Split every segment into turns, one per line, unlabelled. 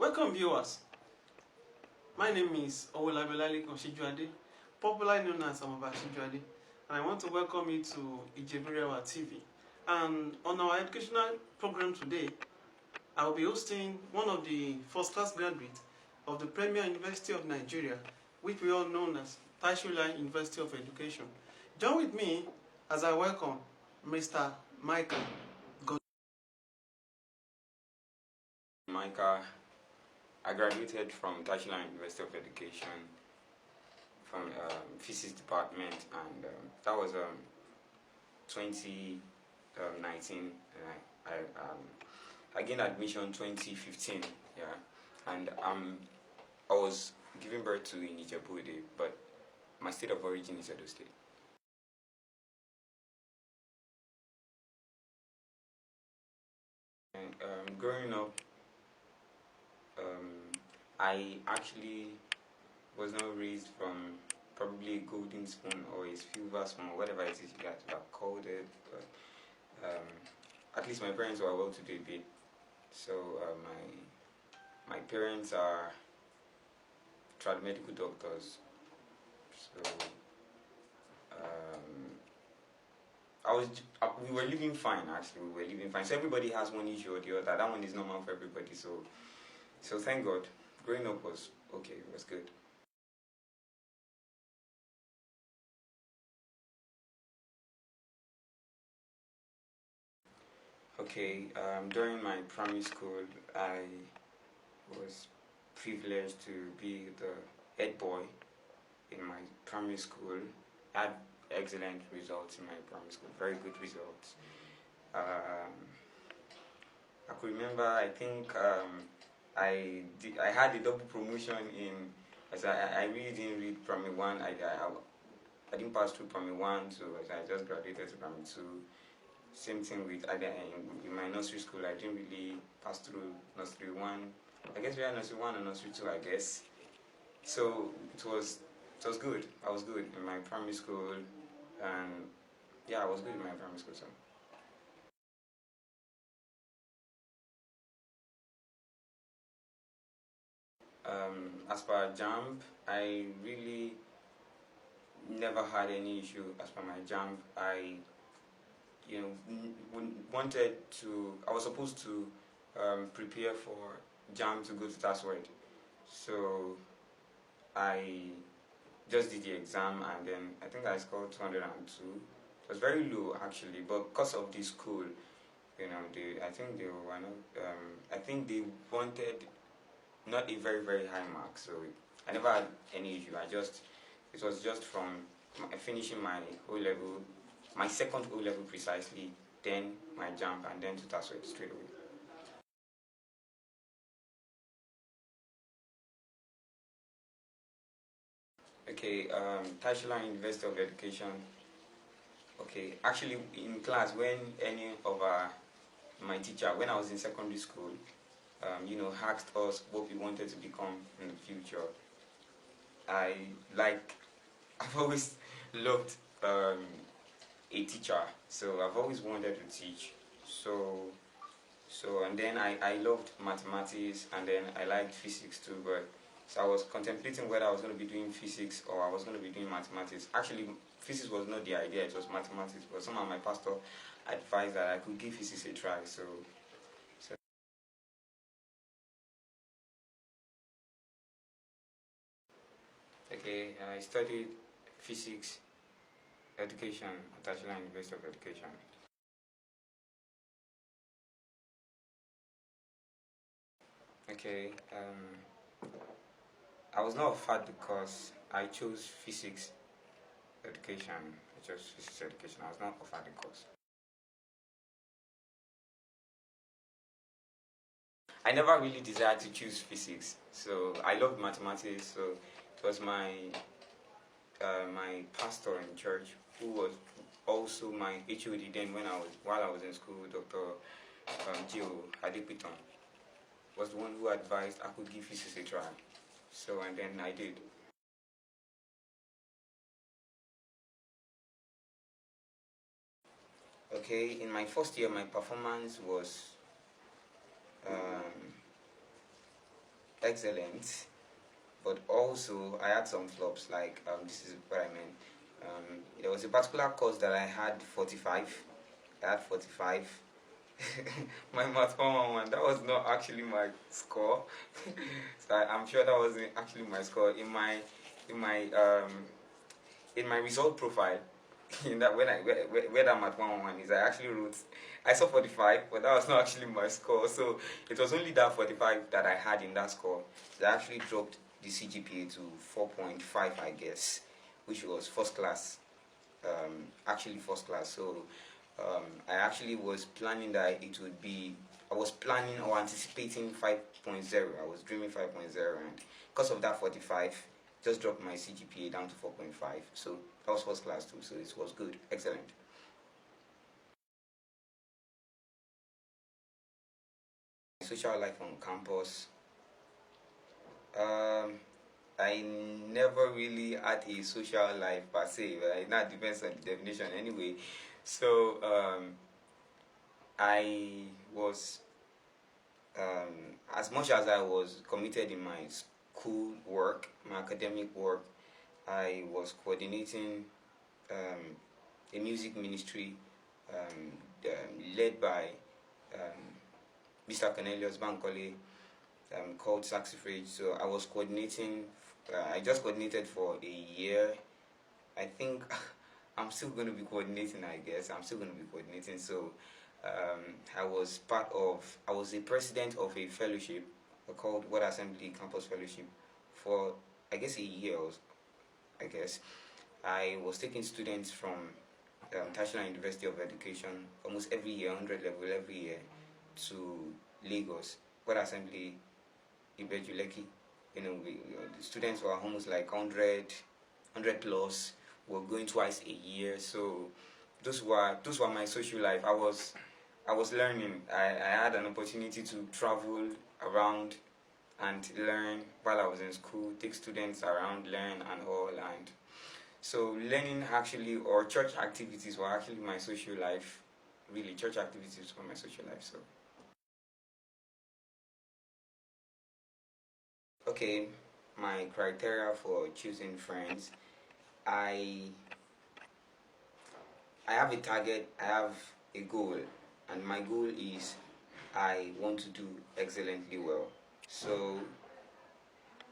Welcome viewers. My name is Owolabilale Konshijuade, popularly known as Amaba Shijuade, and I want to welcome you to IJEBU REWA TV. And on our educational program today, I will be hosting one of the first-class graduates of the Premier University of Nigeria, which we all know as Taishulan University of Education. Join with me as I welcome Mr. Michael.
I graduated from Taishulan University of Education from physics department, and that was 2019. I gained admission 2015. Yeah, and I was given birth to in IJEBU, but my state of origin is Edo State. And growing up, I actually was not raised from probably a golden spoon or a silver spoon or whatever it is you guys have called it. But at least my parents were well to do a bit. So my parents are medical doctors. So we were living fine, actually. We were living fine. So everybody has one issue or the other. That one is normal for everybody. So thank God. Growing up was okay. It was good. Okay. During my primary school, I was privileged to be the head boy in my primary school. I had excellent results in my primary school. Very good results. I could remember. I think. I had a double promotion as I really didn't read primary 1. I didn't pass through primary 1, so I just graduated to primary 2. Same thing with in my nursery school. I didn't really pass through nursery 1. I guess we had nursery 1 and nursery 2, I guess. So it was good. I was good in my primary school, and yeah, I was good in my primary school. So. As per JAMB, I really never had any issue as per my JAMB. I was supposed to prepare for JAMB to go to TASWED. So I just did the exam, and then I think I scored 202. It was very low actually, but because of the school, I think they wanted not a very, very high mark, so I never had any issue. It was just from finishing my O-level, my second O-level precisely, then my JAMB, and then to TASWED straight away. Okay, Taishulan University of Education. Okay, actually in class, when any of my teacher, when I was in secondary school, asked us what we wanted to become in the future. I've always loved a teacher, so I've always wanted to teach. And then I loved mathematics, and then I liked physics too. But so I was contemplating whether I was going to be doing physics or I was going to be doing mathematics. Actually, physics was not the idea; it was mathematics. But somehow my pastor advised that I could give physics a try. So. Okay, I studied physics education at Taishulan University of Education. Okay, I was not offered the course. I chose physics education. I chose physics education. I was not offered the course. I never really desired to choose physics, so I loved mathematics. So it was my pastor in church, who was also my HOD then while I was in school, Dr. Gio Adepiton, was the one who advised I could give physics a try. So, and then I did. Okay, in my first year, my performance was excellent, but also I had some flops. Like this is what I meant. There was a particular course that I had 45. I had 45. My math 111, that was not actually my score. So I'm sure that wasn't actually my score. In my um in my result profile, in that where that math 111 is, I actually wrote, I saw 45, but that was not actually my score. So it was only that 45 that I had in that score. So I actually dropped the CGPA to 4.5, I guess, which was first class. Actually first class. So I actually was planning that it would be, I was planning or anticipating 5.0. I was dreaming 5.0, and because of that 45, just dropped my CGPA down to 4.5. So that was first class too. So it was good, excellent. Social life on campus. Um, I never really had a social life per se, right? That depends on the definition anyway. So I was, as much as I was committed in my school work, my academic work, I was coordinating a music ministry led by um, Mr. Cornelius Bankole, called Saxifrage. So I was coordinating. I just coordinated for a year. I think I'm still going to be coordinating. I guess I'm still going to be coordinating. So I was part of. I was the president of a fellowship called Word Assembly Campus Fellowship for, I guess, a year. I guess I was taking students from National University of Education almost every year, 100 level every year, to Lagos. Word Assembly Ibejuleki. The students were almost like 100 plus. Were going twice a year. So those were my social life. I was learning. I had an opportunity to travel around and learn while I was in school, take students around, learn and all. And so learning actually, or church activities were actually my social life. Really, church activities were my social life. So okay, my criteria for choosing friends. I I have a target, I have a goal, and my goal is I want to do excellently well. So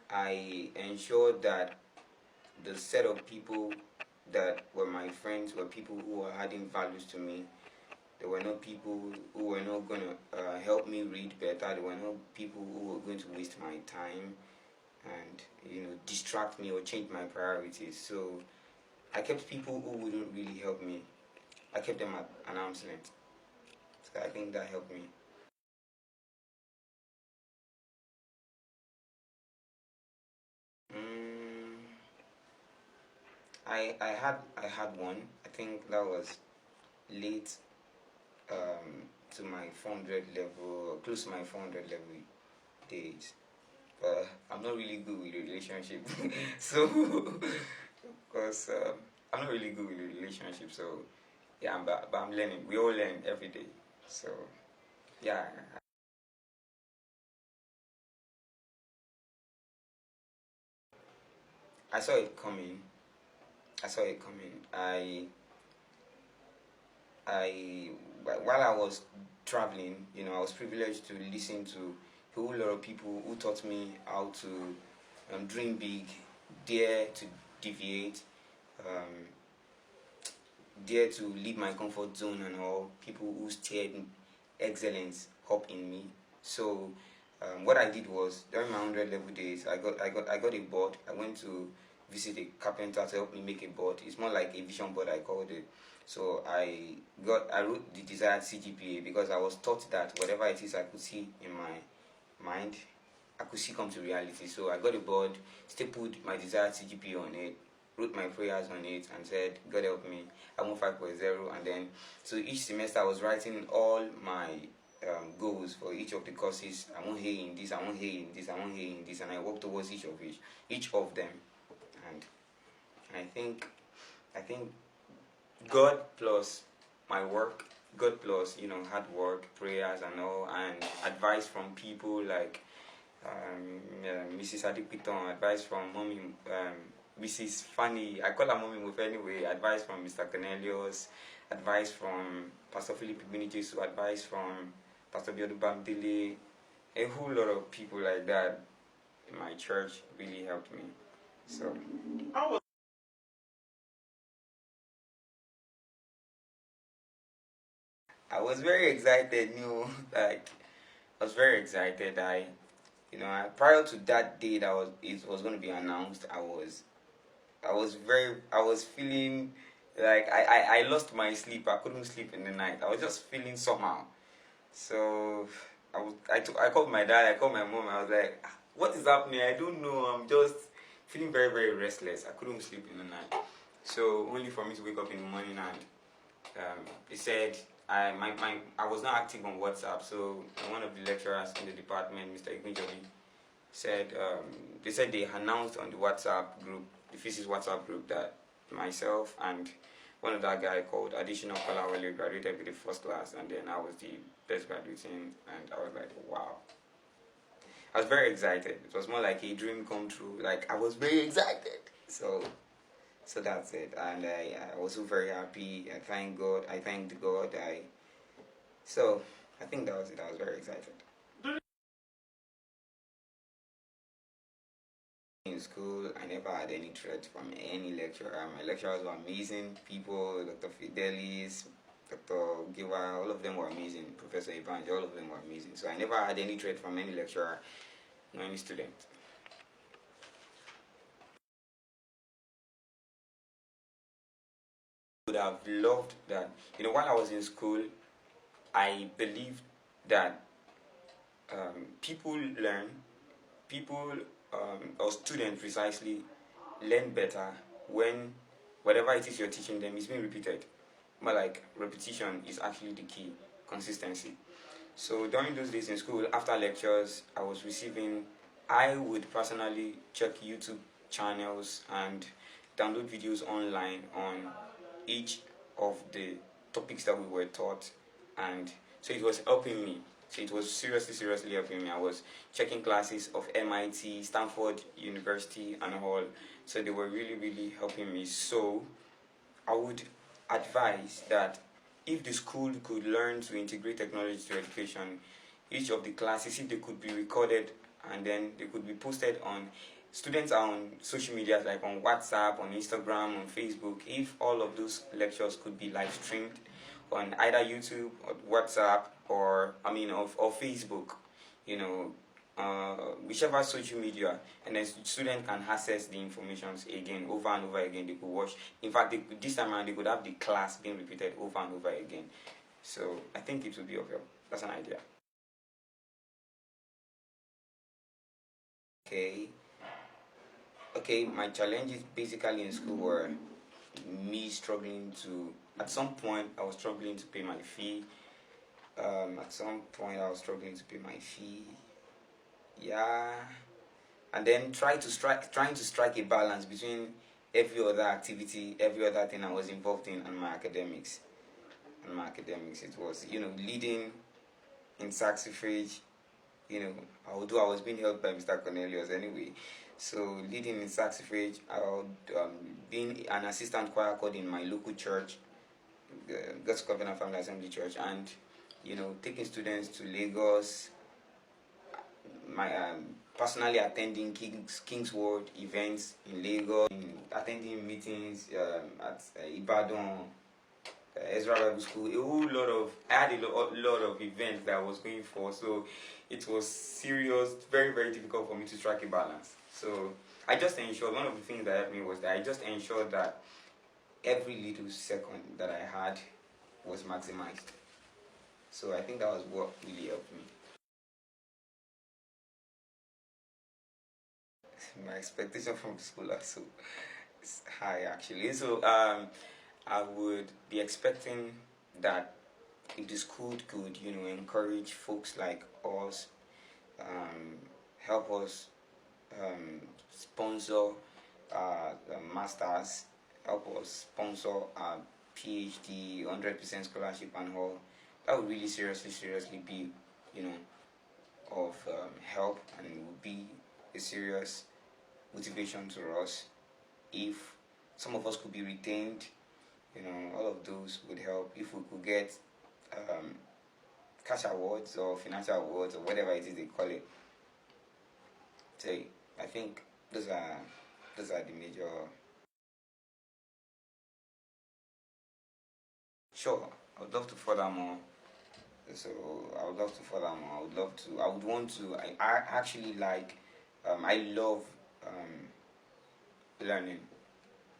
I ensure that the set of people that were my friends were people who were adding values to me. There were no people who were not going to help me read better. There were no people who were going to waste my time and distract me or change my priorities. So I kept people who wouldn't really help me. I kept them at an arm's length. So I think that helped me. Mm, I had one. I think that was late to my 400 level, close to my 400 level days. But I'm not really good with relationship. So because I'm not really good with relationship. So yeah, but I'm learning. We all learn every day. So yeah, I saw it coming. I saw it coming. I while I was traveling, I was privileged to listen to a whole lot of people who taught me how to dream big, dare to deviate, um, dare to leave my comfort zone and all. People who stirred excellence up in me. So what I did was during my 100 level days, I got a board. I went to visit a carpenter to help me make a board. It's more like a vision board, I called it. So I wrote the desired CGPA because I was taught that whatever it is I could see in my mind, I could see come to reality. So I got a board, stapled my desired CGPA on it, wrote my prayers on it, and said, God help me, I want 5.0. And then, so each semester I was writing all my goals for each of the courses. I want here in this, I want here in this, I want here in this, and I work towards each of them. And I think God plus my work, God plus hard work, prayers and all, and advice from people like Mrs. Adipiton, advice from mommy, Mrs. Fanny, I call her mommy move anyway, advice from Mr. Cornelius, advice from Pastor Philip Ibinijisu, advice from Pastor Biodu Bamdili, a whole lot of people like that in my church really helped me. So I was very excited, like I was very excited. Prior to that day that it was going to be announced, I was feeling like I lost my sleep. I couldn't sleep in the night. I was just feeling somehow. So I called my dad, I called my mom. I was like, "Ah, what is happening? I don't know. I'm just feeling very, very restless. I couldn't sleep in the night. So only for me to wake up in the morning and they said I was not active on WhatsApp. So one of the lecturers in the department, Mr. Igunjobi, said they said they announced on the WhatsApp group, the physics WhatsApp group, that myself and one of that guy called Additional Kolawale graduated with the first class, and then I was the best graduating, and I was like, wow. I was very excited. It was more like a dream come true. Like I was very excited. So that's it. And I was so very happy. I thank God. I thanked God. So I think that was it. I was very excited. In school, I never had any threat from any lecturer. My lecturers were amazing people. Dr. Fidelis, Dr. Giwa, all of them were amazing. Professor Ibanj, all of them were amazing. So I never had any threat from any lecturer or any student. I would have loved that. While I was in school, I believed that people or students precisely learn better when whatever it is you're teaching them is being repeated. But like repetition is actually the key, consistency. So during those days in school, after lectures, I would personally check YouTube channels and download videos online on each of the topics that we were taught, and so it was helping me. So it was seriously helping me. I was checking classes of MIT, Stanford University, and all. So they were really helping me. So I would advise that if the school could learn to integrate technology to education, each of the classes, if they could be recorded and then they could be posted on, students are on social media like on WhatsApp, on Instagram, on Facebook. If all of those lectures could be live streamed on either YouTube or WhatsApp or Facebook, whichever social media, and then student can access the informations again over and over again. They could watch. In fact, this time around they could have the class being repeated over and over again. So I think it would be of help. That's an idea. Okay, my challenges basically in school were me struggling to, at some point I was struggling to pay my fee. Yeah, and then trying to strike a balance between every other activity, every other thing I was involved in, and my academics. It was, leading in saxifrage. Although I was being helped by Mr. Cornelius anyway. So leading in saxifrage, being an assistant choir chord in my local church, God's Covenant Family Assembly Church, and taking students to Lagos. My personally attending King's World events in Lagos, attending meetings at Ibadan, Ezra Bible School. I had a lot of events that I was going for, so it was serious, very, very difficult for me to strike a balance. So I just ensured, one of the things that helped me was that I just ensured that every little second that I had was maximized. So I think that was what really helped me. My expectation from the school are so high actually. So I would be expecting that if the school could, encourage folks like us, help us sponsor masters, help us sponsor PhD, 100% scholarship and all. That would really seriously be, of help, and it would be a serious motivation to us if some of us could be retained. All of those would help. If we could get cash awards or financial awards or whatever it is they call it. So I think those are the major. Sure, I would love to further more. So I would love to further more. I would want to. I actually like. I love learning.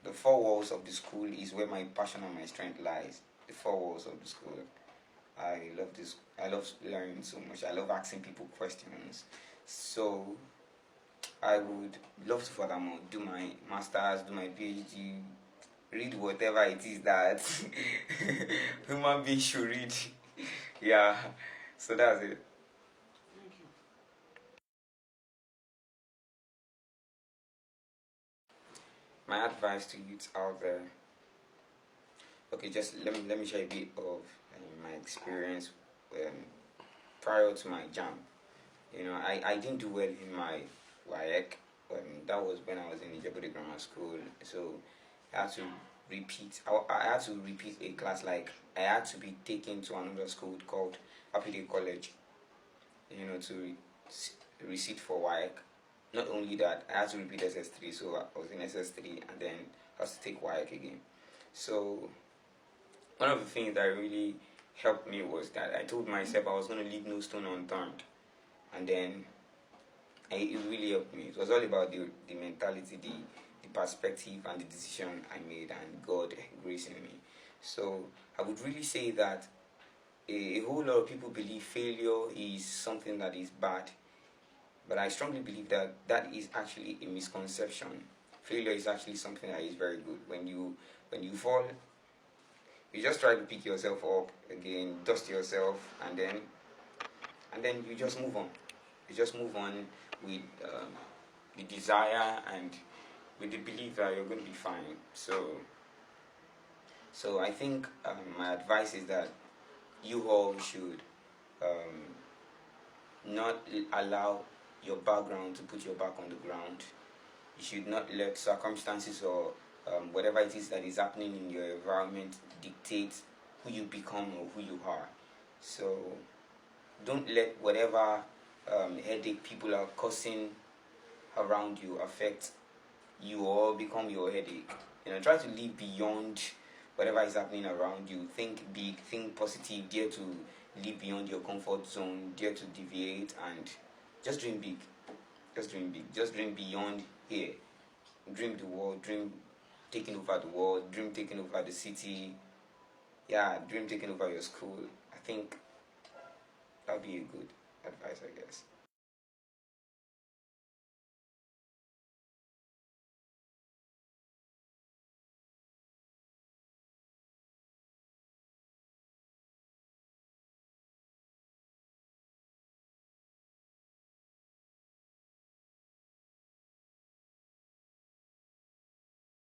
The four walls of the school is where my passion and my strength lies. The four walls of the school. I love this. I love learning so much. I love asking people questions. So I would love to furthermore do my masters, do my PhD, read whatever it is that human beings should read. Yeah. So that's it.
Thank you.
My advice to youth out there. Okay, just let me share a bit of my experience prior to my jam. I didn't do well in my WAEC. That was when I was in IJEBU Grammar School. So I had to repeat. I had to repeat a class. Like I had to be taken to another school called Happy Day College. To receipt for WAEC. Not only that, I had to repeat SS3. So I was in SS3, and then I had to take WAEC again. So one of the things that really helped me was that I told myself I was going to leave no stone unturned, and then it really helped me. It was all about the mentality, the perspective, and the decision I made, and God gracing me. So I would really say that a whole lot of people believe failure is something that is bad, but I strongly believe that that is actually a misconception. Failure is actually something that is very good. When you fall, you just try to pick yourself up again, dust yourself, and then you just move on. You just move on with the desire and with the belief that you're going to be fine. So I think my advice is that you all should not allow your background to put your back on the ground. You should not let circumstances or whatever it is that is happening in your environment dictate who you become or who you are. So don't let whatever headache people are causing around you affect you or become your headache. Try to live beyond whatever is happening around you. Think big, think positive, dare to live beyond your comfort zone, dare to deviate, and just dream big. Just dream big. Just dream beyond here. Dream the world, dream taking over the world, dream taking over the city. Yeah, dream taking over your school. I think that'd be a good advice, I guess.